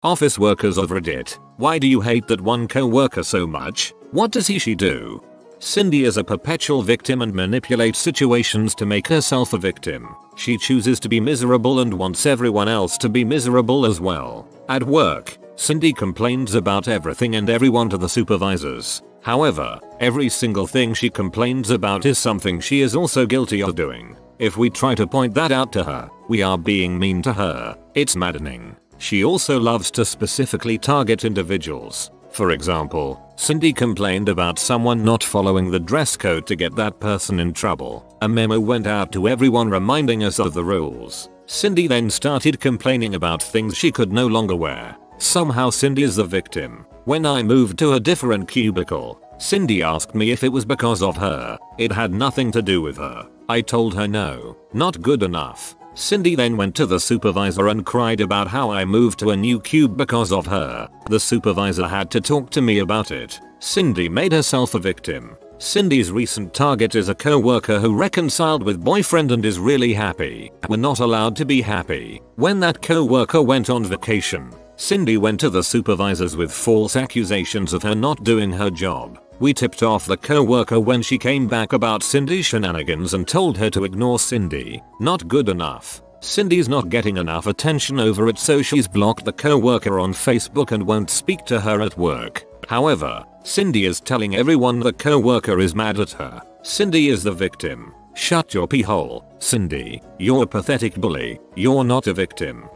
Office workers of Reddit, why do you hate that one co-worker so much? What does she do? Cindy is a perpetual victim and manipulates situations to make herself a victim. She chooses to be miserable and wants everyone else to be miserable as well. At work, Cindy complains about everything and everyone to the supervisors. However, every single thing she complains about is something she is also guilty of doing. If we try to point that out to her, we are being mean to her. It's maddening. She also loves to specifically target individuals. For example, Cindy complained about someone not following the dress code to get that person in trouble. A memo went out to everyone reminding us of the rules. Cindy then started complaining about things she could no longer wear. Somehow Cindy is the victim. When I moved to a different cubicle, Cindy asked me if it was because of her. It had nothing to do with her. I told her no, not good enough. Cindy then went to the supervisor and cried about how I moved to a new cube because of her. The supervisor had to talk to me about it. Cindy made herself a victim. Cindy's recent target is a co-worker who reconciled with boyfriend and is really happy. We're not allowed to be happy. When that co-worker went on vacation, Cindy went to the supervisors with false accusations of her not doing her job. We tipped off the co-worker when she came back about Cindy's shenanigans and told her to ignore Cindy. Not good enough. Cindy's not getting enough attention over it, so she's blocked the co-worker on Facebook and won't speak to her at work. However, Cindy is telling everyone the co-worker is mad at her. Cindy is the victim. Shut your pee hole, Cindy. You're a pathetic bully. You're not a victim.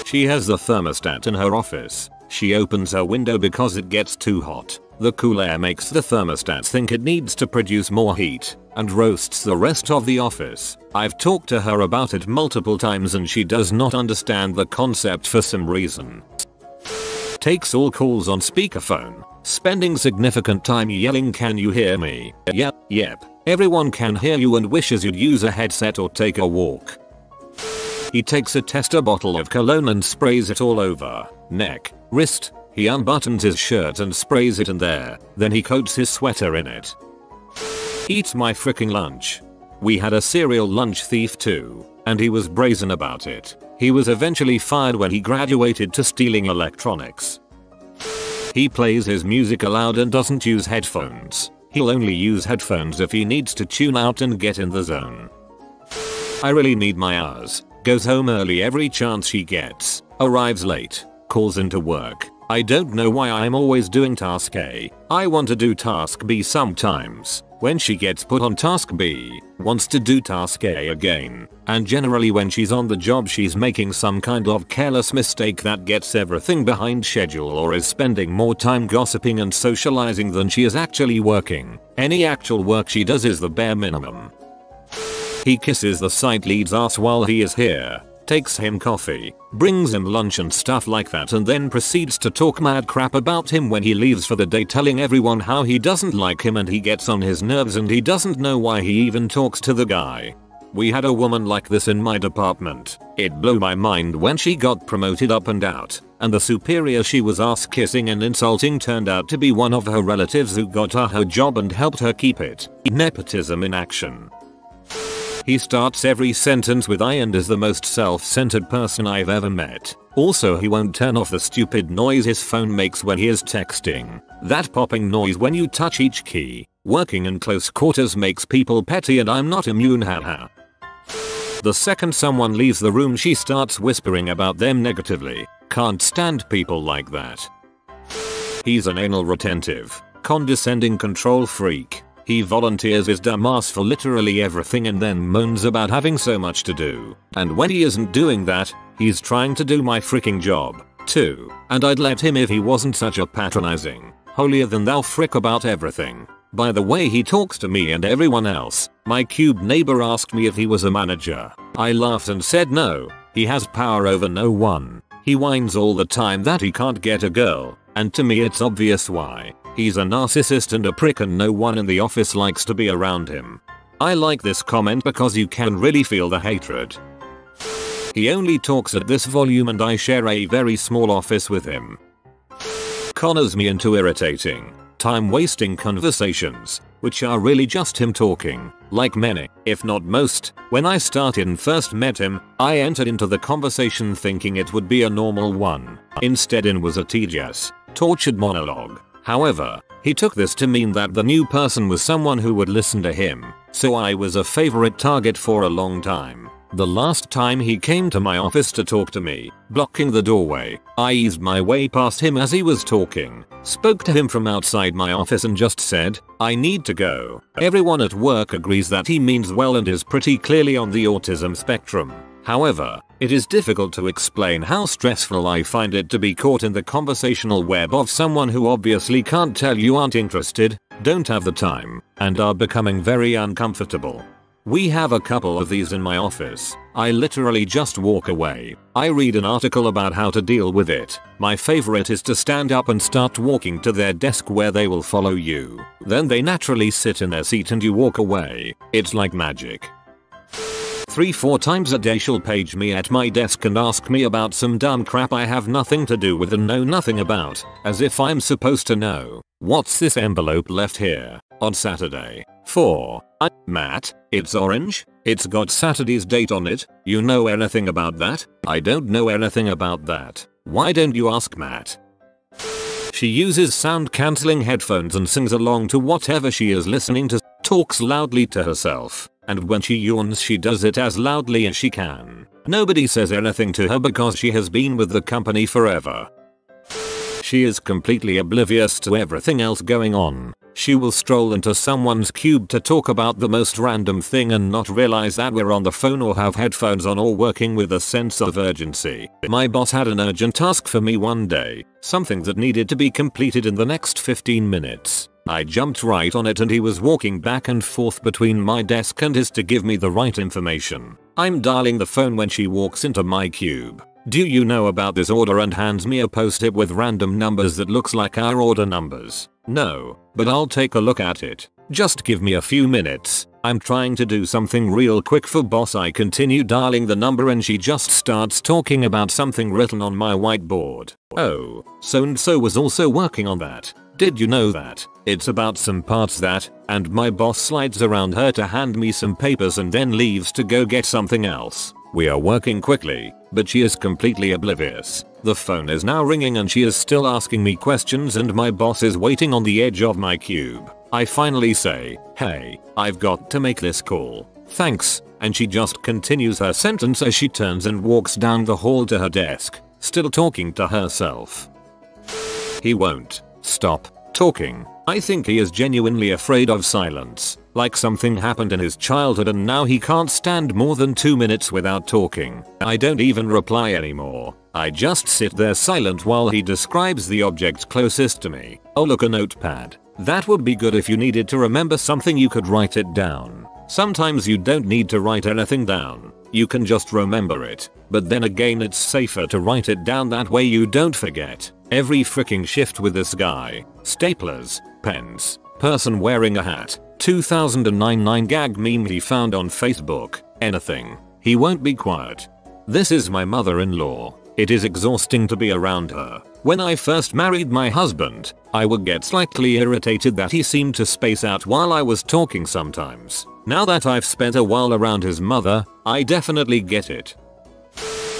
She has the thermostat in her office. She opens her window because it gets too hot. The cool air makes the thermostat think it needs to produce more heat and roasts the rest of the office. I've talked to her about it multiple times and she does not understand the concept for some reason. Takes all calls on speakerphone, spending significant time yelling, "Can you hear me?" Yep. Everyone can hear you and wishes you'd use a headset or take a walk. He takes a tester bottle of cologne and sprays it all over, neck, wrist. He unbuttons his shirt and sprays it in there, then he coats his sweater in it. Eats my freaking lunch. We had a serial lunch thief too, and he was brazen about it. He was eventually fired when he graduated to stealing electronics. He plays his music aloud and doesn't use headphones. He'll only use headphones if he needs to tune out and get in the zone. I really need my hours. Goes home early every chance she gets. Arrives late. Calls into work. I don't know why I'm always doing task A. I want to do task B sometimes. When she gets put on task B, wants to do task A again. And generally when she's on the job she's making some kind of careless mistake that gets everything behind schedule or is spending more time gossiping and socializing than she is actually working. Any actual work she does is the bare minimum. He kisses the site lead's ass while he is here. Takes him coffee, brings him lunch and stuff like that, and then proceeds to talk mad crap about him when he leaves for the day, telling everyone how he doesn't like him and he gets on his nerves and he doesn't know why he even talks to the guy. We had a woman like this in my department. It blew my mind when she got promoted up and out, and the superior she was ass kissing and insulting turned out to be one of her relatives who got her job and helped her keep it. Nepotism in action. He starts every sentence with "I" and is the most self-centered person I've ever met. Also, he won't turn off the stupid noise his phone makes when he is texting. That popping noise when you touch each key. Working in close quarters makes people petty and I'm not immune, haha. The second someone leaves the room she starts whispering about them negatively. Can't stand people like that. He's an anal retentive, condescending control freak. He volunteers his dumb ass for literally everything and then moans about having so much to do. And when he isn't doing that, he's trying to do my freaking job, too. And I'd let him if he wasn't such a patronizing, holier than thou frick about everything. By the way he talks to me and everyone else. My cube neighbor asked me if he was a manager. I laughed and said no, he has power over no one. He whines all the time that he can't get a girl, and to me it's obvious why. He's a narcissist and a prick and no one in the office likes to be around him. I like this comment because you can really feel the hatred. He only talks at this volume and I share a very small office with him. Corners me into irritating. time wasting conversations, which are really just him talking. Like many, if not most, when I started and first met him, I entered into the conversation thinking it would be a normal one. Instead it was a tedious, tortured monologue. However, he took this to mean that the new person was someone who would listen to him, so I was a favorite target for a long time. The last time he came to my office to talk to me, blocking the doorway, I eased my way past him as he was talking, spoke to him from outside my office and just said, "I need to go." Everyone at work agrees that he means well and is pretty clearly on the autism spectrum. However, it is difficult to explain how stressful I find it to be caught in the conversational web of someone who obviously can't tell you aren't interested, don't have the time, and are becoming very uncomfortable. We have a couple of these in my office. I literally just walk away. I read an article about how to deal with it. My favorite is to stand up and start walking to their desk where they will follow you. Then they naturally sit in their seat and you walk away. It's like magic. 3-4 times a day she'll page me at my desk and ask me about some dumb crap I have nothing to do with and know nothing about, as if I'm supposed to know. What's this envelope left here? On Saturday. 4. Matt, it's orange? It's got Saturday's date on it. You know anything about that? I don't know anything about that. Why don't you ask Matt? She uses sound cancelling headphones and sings along to whatever she is listening to, talks loudly to herself, and when she yawns she does it as loudly as she can. Nobody says anything to her because she has been with the company forever. She is completely oblivious to everything else going on. She will stroll into someone's cube to talk about the most random thing and not realize that we're on the phone or have headphones on or working with a sense of urgency. My boss had an urgent task for me one day, something that needed to be completed in the next 15 minutes. I jumped right on it and he was walking back and forth between my desk and his to give me the right information. I'm dialing the phone when she walks into my cube. "Do you know about this order?" and hands me a post-it with random numbers that looks like our order numbers. "No, but I'll take a look at it. Just give me a few minutes. I'm trying to do something real quick for boss." I continue dialing the number and she just starts talking about something written on my whiteboard. "Oh, so and so was also working on that. Did you know that? It's about some parts that," and my boss slides around her to hand me some papers and then leaves to go get something else. We are working quickly, but she is completely oblivious. The phone is now ringing and she is still asking me questions and my boss is waiting on the edge of my cube. I finally say, "Hey, I've got to make this call. Thanks," and she just continues her sentence as she turns and walks down the hall to her desk, still talking to herself. He won't stop talking. I think he is genuinely afraid of silence, like something happened in his childhood and now he can't stand more than 2 minutes without talking. I don't even reply anymore. I just sit there silent while he describes the object closest to me. "Oh look, a notepad. That would be good if you needed to remember something, you could write it down." Sometimes you don't need to write anything down. You can just remember it. But then again it's safer to write it down, that way you don't forget. Every freaking shift with this guy. Staplers, pens, person wearing a hat, 2009 gag meme he found on Facebook, anything. He won't be quiet. This is my mother-in-law. It is exhausting to be around her. When I first married my husband, I would get slightly irritated that he seemed to space out while I was talking sometimes. Now that I've spent a while around his mother, I definitely get it.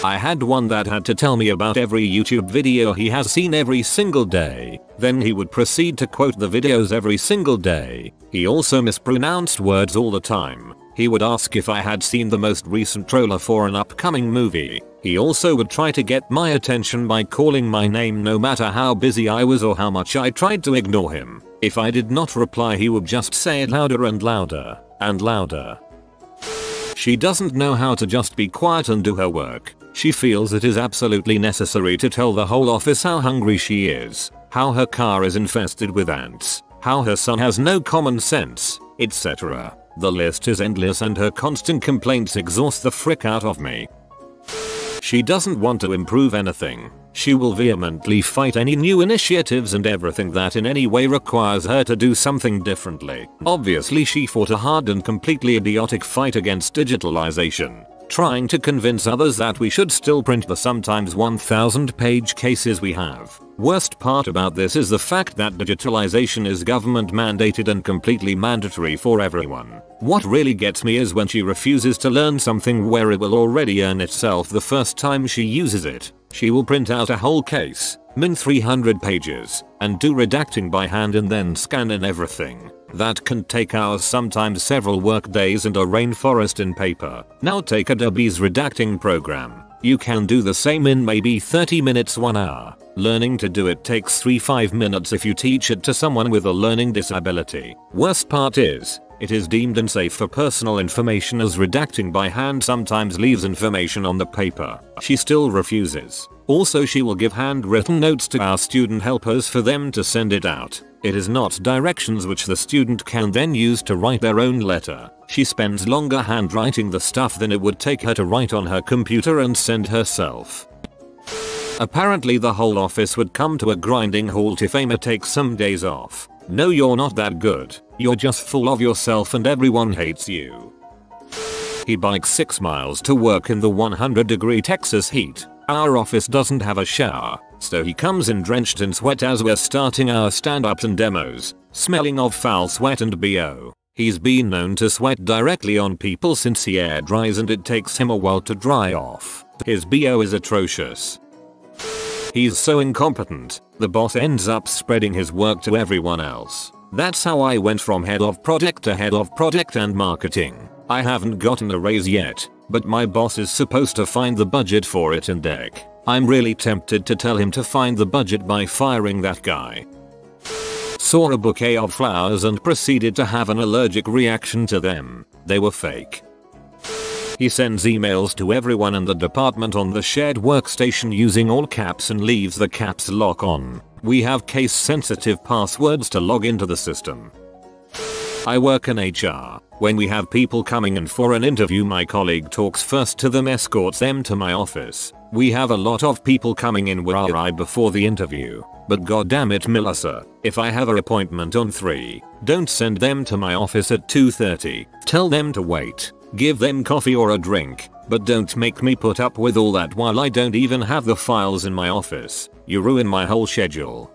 I had one that had to tell me about every YouTube video he has seen every single day. Then he would proceed to quote the videos every single day. He also mispronounced words all the time. He would ask if I had seen the most recent trailer for an upcoming movie. He also would try to get my attention by calling my name no matter how busy I was or how much I tried to ignore him. If I did not reply, he would just say it louder and louder and louder. She doesn't know how to just be quiet and do her work. She feels it is absolutely necessary to tell the whole office how hungry she is, how her car is infested with ants, how her son has no common sense, etc. The list is endless and her constant complaints exhaust the frick out of me. She doesn't want to improve anything. She will vehemently fight any new initiatives and everything that in any way requires her to do something differently. Obviously she fought a hard and completely idiotic fight against digitalization. trying to convince others that we should still print the sometimes 1,000-page cases we have. Worst part about this is the fact that digitalization is government mandated and completely mandatory for everyone. What really gets me is when she refuses to learn something where it will already earn itself the first time she uses it. She will print out a whole case, min 300 pages, and do redacting by hand and then scan in everything. That can take hours, sometimes several work days, and a rainforest in paper. Now take Adobe's redacting program. You can do the same in maybe 30 minutes, 1 hour. Learning to do it takes 3-5 minutes if you teach it to someone with a learning disability. Worst part is, it is deemed unsafe for personal information as redacting by hand sometimes leaves information on the paper. She still refuses. Also, she will give handwritten notes to our student helpers for them to send it out. It is not directions which the student can then use to write their own letter. She spends longer handwriting the stuff than it would take her to write on her computer and send herself. Apparently the whole office would come to a grinding halt if Emma takes some days off. No, you're not that good. You're just full of yourself and everyone hates you. He bikes 6 miles to work in the 100-degree Texas heat. Our office doesn't have a shower, so he comes in drenched in sweat as we're starting our stand-ups and demos, smelling of foul sweat and BO. He's been known to sweat directly on people since he air dries and it takes him a while to dry off. His BO is atrocious. He's so incompetent, the boss ends up spreading his work to everyone else. That's how I went from head of product to head of product and marketing. I haven't gotten a raise yet, but my boss is supposed to find the budget for it in deck. I'm really tempted to tell him to find the budget by firing that guy. Saw a bouquet of flowers and proceeded to have an allergic reaction to them. They were fake. He sends emails to everyone in the department on the shared workstation using all caps and leaves the caps lock on. We have case sensitive passwords to log into the system. I work in HR. When we have people coming in for an interview, my colleague talks first to them, escorts them to my office. We have a lot of people coming in where I before the interview. But goddammit Melissa, if I have an appointment on 3, don't send them to my office at 2:30. Tell them to wait. Give them coffee or a drink, but don't make me put up with all that while I don't even have the files in my office. You ruin my whole schedule.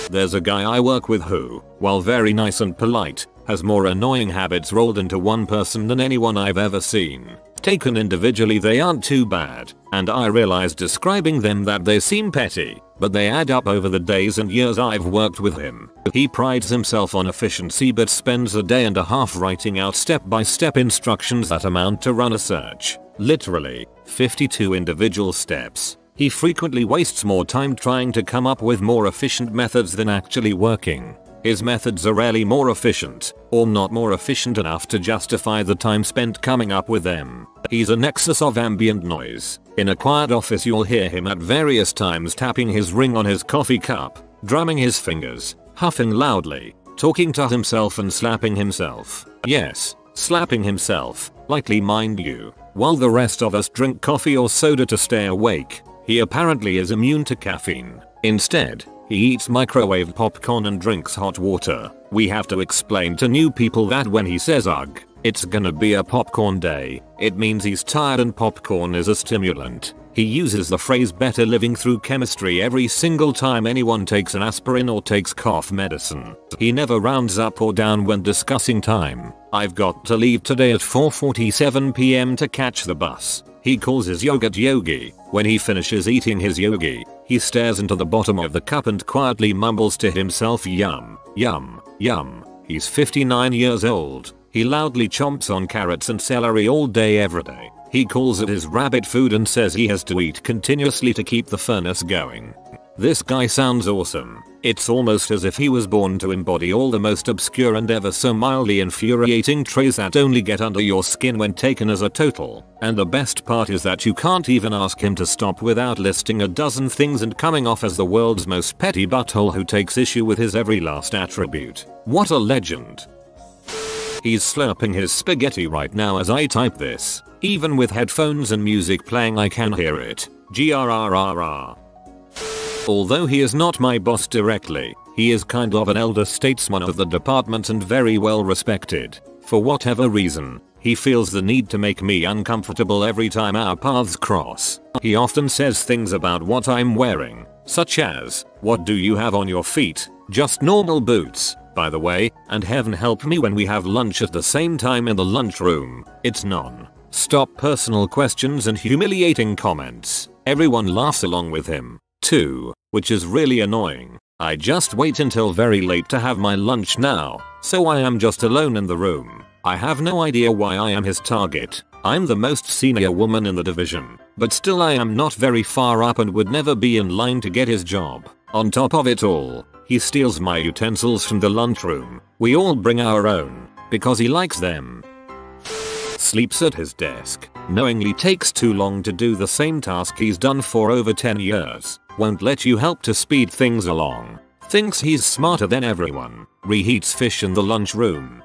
There's a guy I work with who, while very nice and polite, has more annoying habits rolled into one person than anyone I've ever seen. Taken individually they aren't too bad, and I realize describing them that they seem petty, but they add up over the days and years I've worked with him. He prides himself on efficiency but spends a day and a half writing out step-by-step instructions that amount to run a search. Literally, 52 individual steps. He frequently wastes more time trying to come up with more efficient methods than actually working. His methods are rarely more efficient, or not more efficient enough to justify the time spent coming up with them. He's a nexus of ambient noise. In a quiet office you'll hear him at various times tapping his ring on his coffee cup, drumming his fingers, huffing loudly, talking to himself and slapping himself. Yes, slapping himself, lightly mind you, while the rest of us drink coffee or soda to stay awake. He apparently is immune to caffeine. Instead, he eats microwave popcorn and drinks hot water. We have to explain to new people that when he says ugh, it's gonna be a popcorn day, it means he's tired and popcorn is a stimulant. He uses the phrase better living through chemistry every single time anyone takes an aspirin or takes cough medicine. He never rounds up or down when discussing time. I've got to leave today at 4:47 PM to catch the bus. He calls his yogurt yogi. When he finishes eating his yogi, he stares into the bottom of the cup and quietly mumbles to himself, yum, yum, yum. He's 59 years old. He loudly chomps on carrots and celery all day every day. He calls it his rabbit food and says he has to eat continuously to keep the furnace going. This guy sounds awesome. It's almost as if he was born to embody all the most obscure and ever so mildly infuriating traits that only get under your skin when taken as a total. And the best part is that you can't even ask him to stop without listing a dozen things and coming off as the world's most petty butthole who takes issue with his every last attribute. What a legend. He's slurping his spaghetti right now as I type this. Even with headphones and music playing I can hear it. Grrrr. Although he is not my boss directly, he is kind of an elder statesman of the department and very well respected. For whatever reason, he feels the need to make me uncomfortable every time our paths cross. He often says things about what I'm wearing, such as, "What do you have on your feet? Just normal boots, by the way, and heaven help me when we have lunch at the same time in the lunchroom." It's non-stop personal questions and humiliating comments. Everyone laughs along with him, too, which is really annoying. I just wait until very late to have my lunch now, so I am just alone in the room. I have no idea why I am his target. I'm the most senior woman in the division, but still I am not very far up and would never be in line to get his job. On top of it all, he steals my utensils from the lunchroom. We all bring our own, because he likes them. Sleeps at his desk, knowingly takes too long to do the same task he's done for over 10 years. Won't let you help to speed things along. Thinks he's smarter than everyone. Reheats fish in the lunchroom.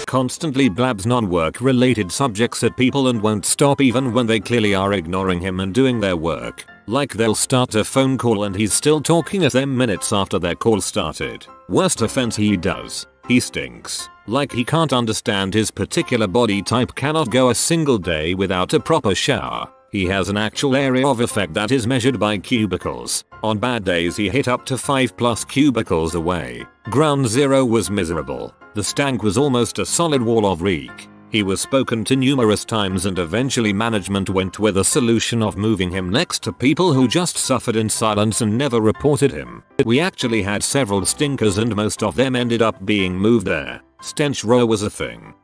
Constantly blabs non-work related subjects at people and won't stop even when they clearly are ignoring him and doing their work. Like they'll start a phone call and he's still talking at them minutes after their call started. Worst offense he does. He stinks. Like he can't understand his particular body type, cannot go a single day without a proper shower. He has an actual area of effect that is measured by cubicles. On bad days he hit up to 5+ cubicles away. Ground zero was miserable. The stank was almost a solid wall of reek. He was spoken to numerous times and eventually management went with a solution of moving him next to people who just suffered in silence and never reported him. We actually had several stinkers and most of them ended up being moved there. Stench row was a thing.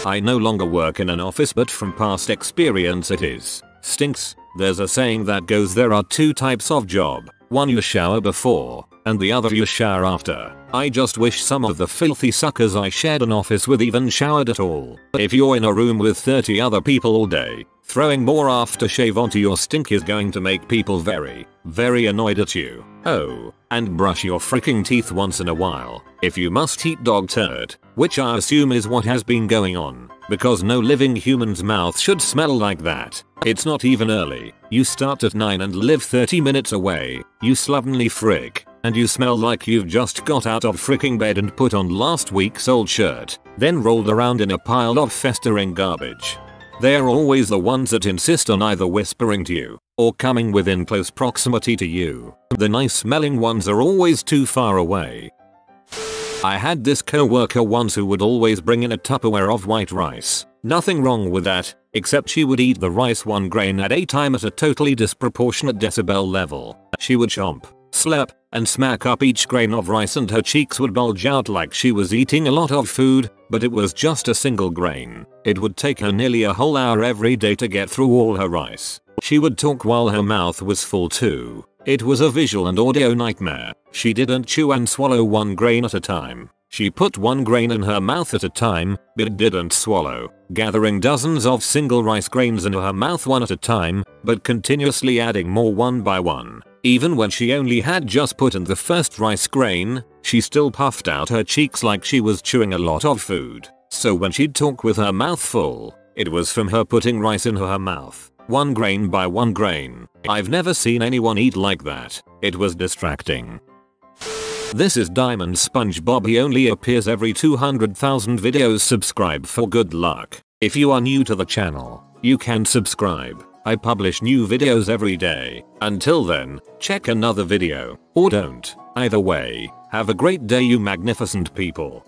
I no longer work in an office, but from past experience it is stinks. There's a saying that goes, there are two types of job. One you shower before, and the other you shower after. I just wish some of the filthy suckers I shared an office with even showered at all. If you're in a room with 30 other people all day, throwing more aftershave onto your stink is going to make people very, very annoyed at you. Oh, and brush your freaking teeth once in a while. If you must eat dog turd, which I assume is what has been going on, because no living human's mouth should smell like that. It's not even early. You start at 9 and live 30 minutes away. You slovenly frick. And you smell like you've just got out of freaking bed and put on last week's old shirt, then rolled around in a pile of festering garbage. They're always the ones that insist on either whispering to you, or coming within close proximity to you. The nice smelling ones are always too far away. I had this coworker once who would always bring in a Tupperware of white rice. Nothing wrong with that, except she would eat the rice one grain at a time at a totally disproportionate decibel level. She would chomp, slurp, and smack up each grain of rice and her cheeks would bulge out like she was eating a lot of food, but it was just a single grain. It would take her nearly a whole hour every day to get through all her rice. She would talk while her mouth was full too. It was a visual and audio nightmare. She didn't chew and swallow one grain at a time. She put one grain in her mouth at a time, but didn't swallow, gathering dozens of single rice grains into her mouth one at a time, but continuously adding more one by one. Even when she only had just put in the first rice grain, she still puffed out her cheeks like she was chewing a lot of food. So when she'd talk with her mouth full, it was from her putting rice into her mouth, one grain by one grain. I've never seen anyone eat like that. It was distracting. This is Diamond SpongeBob. He only appears every 200,000 videos. Subscribe for good luck. If you are new to the channel, you can subscribe. I publish new videos every day. Until then, check another video, or don't. Either way, have a great day you magnificent people.